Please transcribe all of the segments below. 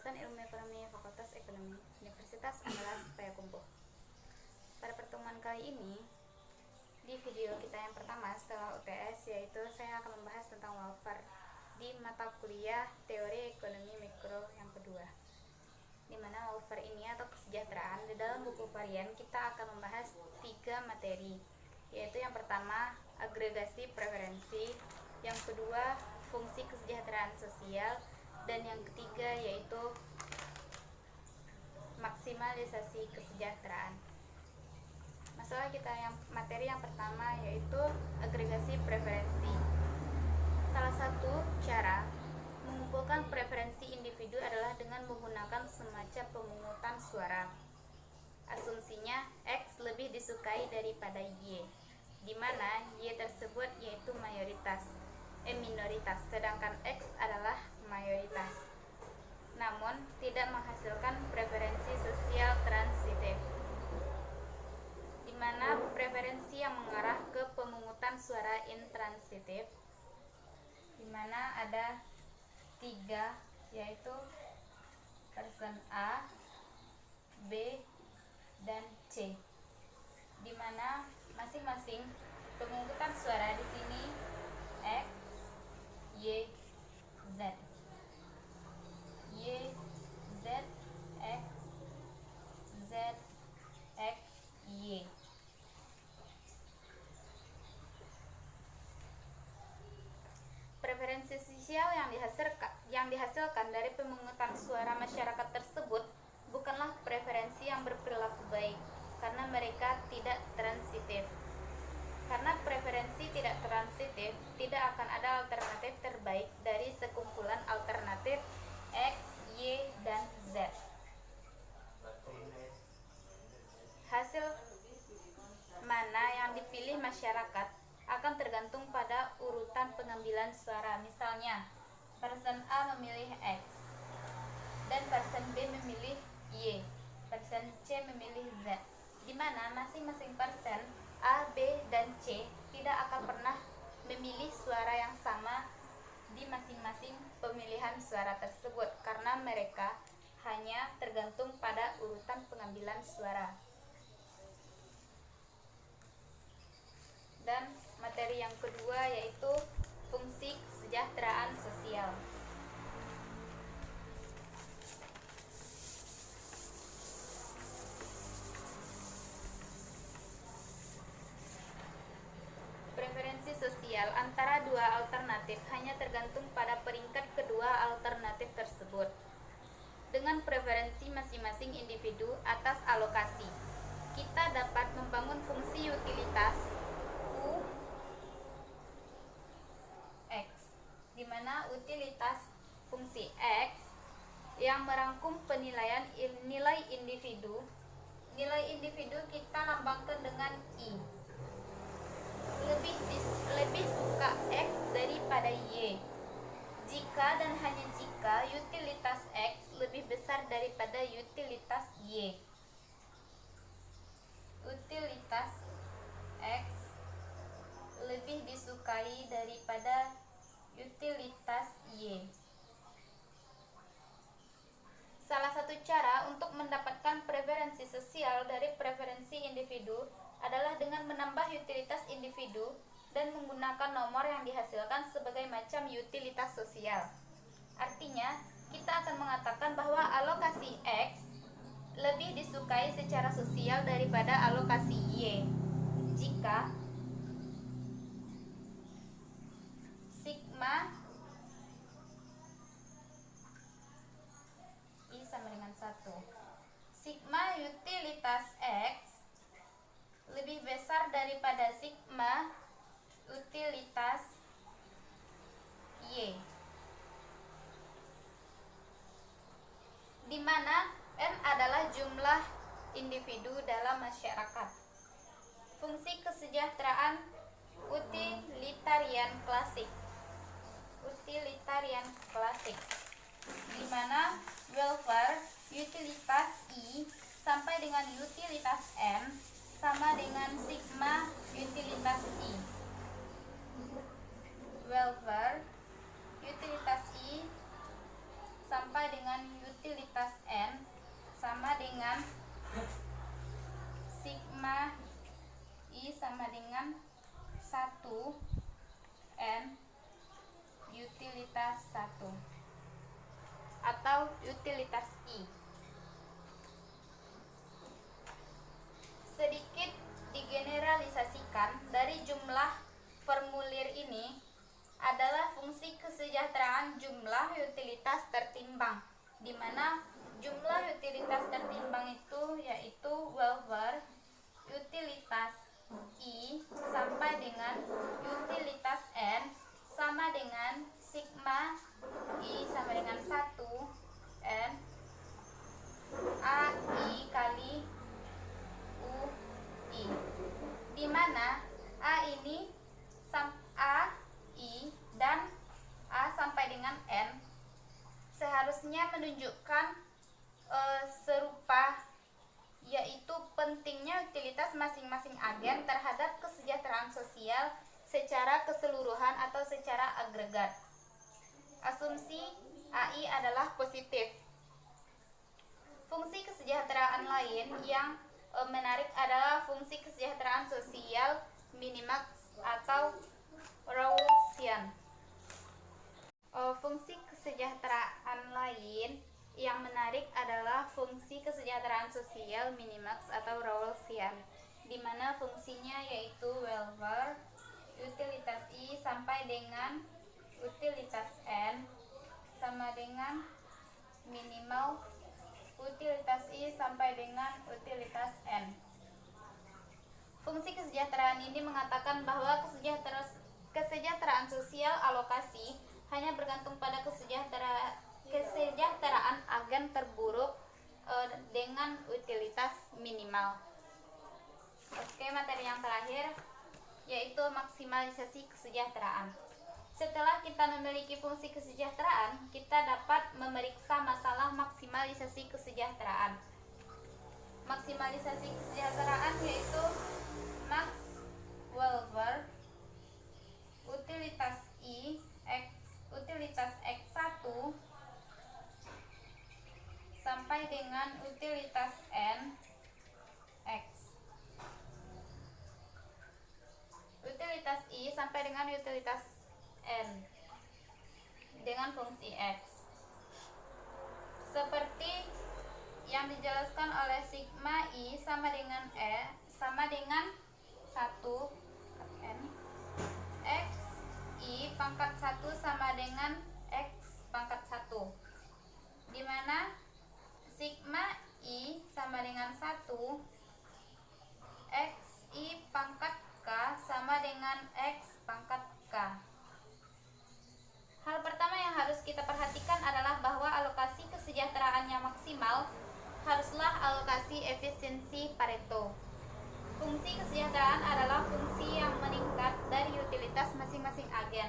Jurusan Ilmu Ekonomi Fakultas Ekonomi Universitas Andalas Payakumbuh. Pada pertemuan kali ini, di video kita yang pertama setelah UTS, yaitu saya akan membahas tentang welfare di mata kuliah Teori Ekonomi Mikro yang kedua. Di mana welfare ini atau kesejahteraan, di dalam buku varian kita akan membahas 3 materi, yaitu yang pertama agregasi preferensi, yang kedua fungsi kesejahteraan sosial, dan yang ketiga yaitu maksimalisasi kesejahteraan. Masalah kita materi yang pertama yaitu agregasi preferensi. Salah satu cara mengumpulkan preferensi individu adalah dengan menggunakan semacam pemungutan suara. Asumsinya X lebih disukai daripada Y, di mana Y tersebut yaitu minoritas, sedangkan X adalah mayoritas. Namun tidak menghasilkan preferensi sosial transitif, di mana preferensi yang mengarah ke pemungutan suara intransitif, di mana ada 3, yaitu person A, B, dan C, di mana masing-masing pemungutan suara di sini X, Y, Z, Y, Z, X, Z, X, Y. Preferensi sosial yang dihasilkan dari pemungutan suara masyarakat tersebut bukanlah preferensi yang berperilaku baik, karena mereka tidak transitif. Karena preferensi tidak transitif, tidak akan ada alternatif terbaik dari sekumpulan alternatif X, Y, dan Z. Hasil mana yang dipilih masyarakat akan tergantung pada urutan pengambilan suara. Misalnya, person A memilih X, dan person B memilih Y, person C memilih Z, di mana masing-masing person A, B, dan C tidak akan pernah memilih suara yang sama di masing-masing pemilihan suara tersebut, karena mereka hanya tergantung pada urutan pengambilan suara. Dan materi yang kedua yaitu fungsi kesejahteraan sosial. Preferensi sosial antara dua alternatif hanya tergantung pada peringkat kedua alternatif tersebut, dengan preferensi masing-masing individu atas alokasi. Kita dapat membangun fungsi utilitas U X, di mana utilitas fungsi X yang merangkum penilaian nilai individu. Nilai individu kita lambangkan dengan I. Lebih suka X daripada Y jika dan hanya jika utilitas X lebih besar daripada utilitas Y. Utilitas X lebih disukai daripada utilitas Y. Salah satu cara untuk mendapatkan preferensi sosial dari preferensi individu adalah dengan menambah utilitas individu dan menggunakan nomor yang dihasilkan sebagai macam utilitas sosial. Artinya, kita akan mengatakan bahwa alokasi X lebih disukai secara sosial daripada alokasi Y jika sigma I sama dengan 1. Sigma utilitas X lebih besar daripada sigma utilitas Y, di mana N adalah jumlah individu dalam masyarakat. Fungsi kesejahteraan utilitarian klasik, di mana welfare utilitas I sampai dengan utilitas N sama dengan sigma utilitas I. Welfare utilitas I sampai dengan utilitas utilitas N sama dengan sigma I sama dengan 1 N utilitas 1 atau utilitas I. Sedikit digeneralisasikan, dari jumlah formulir ini adalah fungsi kesejahteraan jumlah utilitas tertimbang, di mana jumlah utilitas tertimbang itu yaitu welfare utilitas I sampai dengan utilitas N sama dengan sigma I sama dengan 1 N AI kali UI, di mana A ini A, I, dan A sampai dengan N seharusnya menunjukkan serupa, yaitu pentingnya utilitas masing-masing agen terhadap kesejahteraan sosial secara keseluruhan atau secara agregat. Asumsi AI adalah positif. Fungsi kesejahteraan lain yang menarik adalah fungsi kesejahteraan sosial minimax atau Rawlsian. Fungsi kesejahteraan lain yang menarik adalah fungsi kesejahteraan sosial minimax atau Rawlsian, di mana fungsinya yaitu welfare utilitas I sampai dengan utilitas N sama dengan minimal utilitas I sampai dengan utilitas N. Fungsi kesejahteraan ini mengatakan bahwa kesejahteraan sosial alokasi hanya bergantung pada kesejahteraan agen terburuk dengan utilitas minimal. Oke, materi yang terakhir yaitu maksimalisasi kesejahteraan. Setelah kita memiliki fungsi kesejahteraan, kita dapat memeriksa masalah maksimalisasi kesejahteraan. Maksimalisasi kesejahteraan yaitu max welfare utilitas I utilitas X1 sampai dengan utilitas N X, utilitas I sampai dengan utilitas N dengan fungsi X, seperti yang dijelaskan oleh sigma I sama dengan sama dengan 1 N X I pangkat 1 sama dengan X pangkat 1, di mana sigma I sama dengan 1 X I pangkat K sama dengan X pangkat K. Hal pertama yang harus kita perhatikan adalah bahwa alokasi kesejahteraan yang maksimal haruslah alokasi efisiensi Pareto. Fungsi kesejahteraan adalah fungsi yang meningkat dari utilitas masing-masing agen.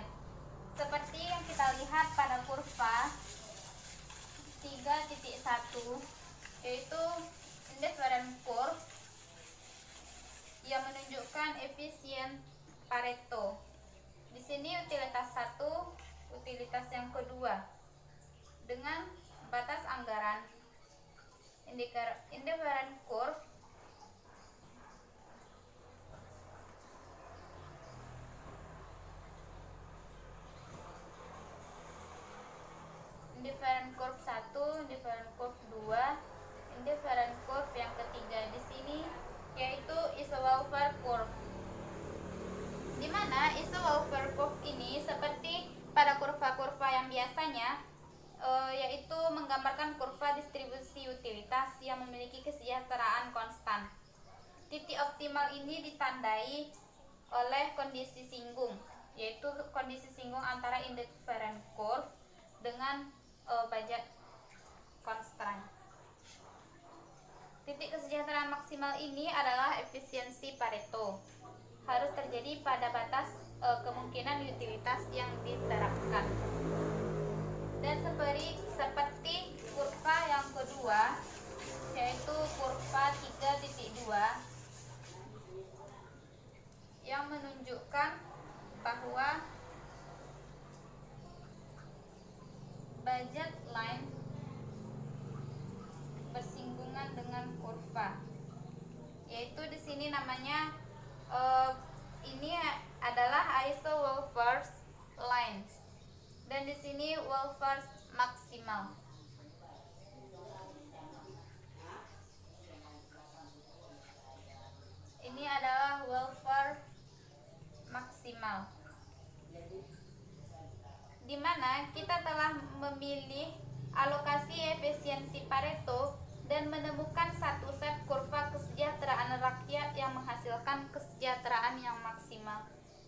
Seperti yang kita lihat pada kurva 3.1, yaitu indifferent curve yang menunjukkan efisien Pareto. Di sini utilitas 1, utilitas yang kedua dengan batas anggaran. Indifferent curve indifferent curve 1, indifferent curve 2, indifferent curve yang ketiga di sini yaitu isowelfare curve. Di mana isowelfare curve ini seperti pada kurva-kurva yang biasanya yaitu menggambarkan kurva distribusi utilitas yang memiliki kesejahteraan konstan. Titik optimal ini ditandai oleh kondisi singgung, yaitu kondisi singgung antara indifferent curve dengan budget konstan. Titik kesejahteraan maksimal ini adalah efisiensi Pareto. Harus terjadi pada batas kemungkinan utilitas yang diterapkan. Dan seperti kurva yang kedua, yaitu kurva 3.2 yang menunjukkan bahwa budget line dengan kurva. Yaitu di sini namanya ini adalah Iso-Wolfers lines. Dan di sini Wolfers maksimal. Ini adalah Wolfers maksimal, di mana kita telah memilih alokasi efisiensi Pareto dan menemukan satu set kurva kesejahteraan rakyat yang menghasilkan kesejahteraan yang maksimal.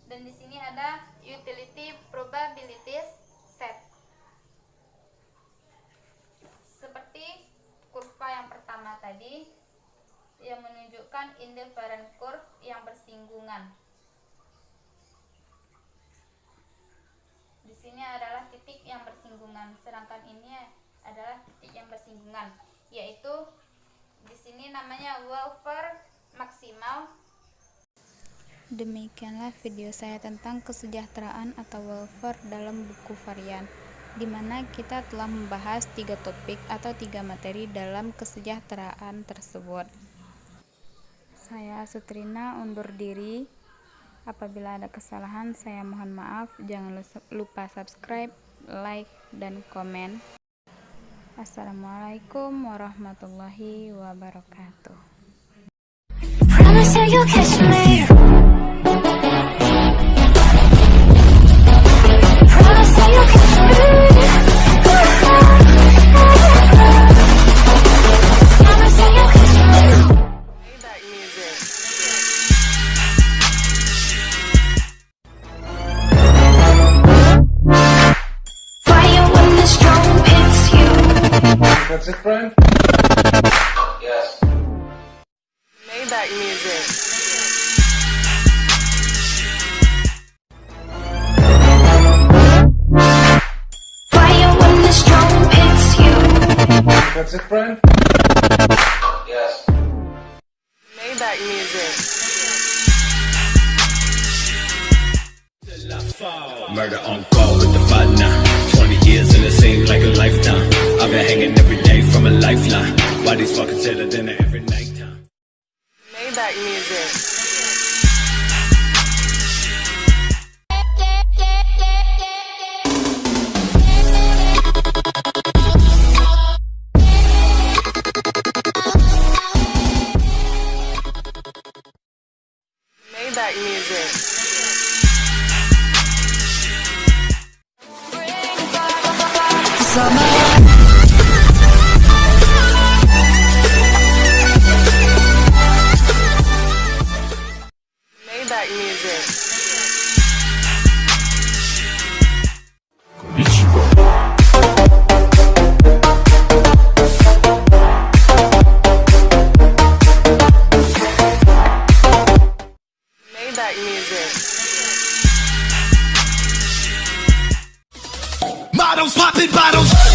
Dan di sini ada utility probabilities set. Seperti kurva yang pertama tadi yang menunjukkan indifferent curve yang bersinggungan. Di sini adalah titik yang bersinggungan, sedangkan ini adalah titik yang bersinggungan, yaitu di sini namanya Wolfers maksimal. Demikianlah video saya tentang kesejahteraan atau Wolfers dalam buku varian, di mana kita telah membahas 3 topik atau 3 materi dalam kesejahteraan tersebut. Saya Sutrina undur diri. Apabila ada kesalahan, saya mohon maaf. Jangan lupa subscribe, like, dan komen. Assalamualaikum warahmatullahi wabarakatuh. That's it, friend? Yes. Maybach music. Fire when the storm hits you. That's it, friend? Yes. Maybach music. Murder on call with the fight now. 20 years and it seems like a lifetime. I've been hanging every day from a lifeline. Why these fuckers tell it dinner every night time? Maybach music. Maybach music. Maybach music. Maybach music. Models popping bottles.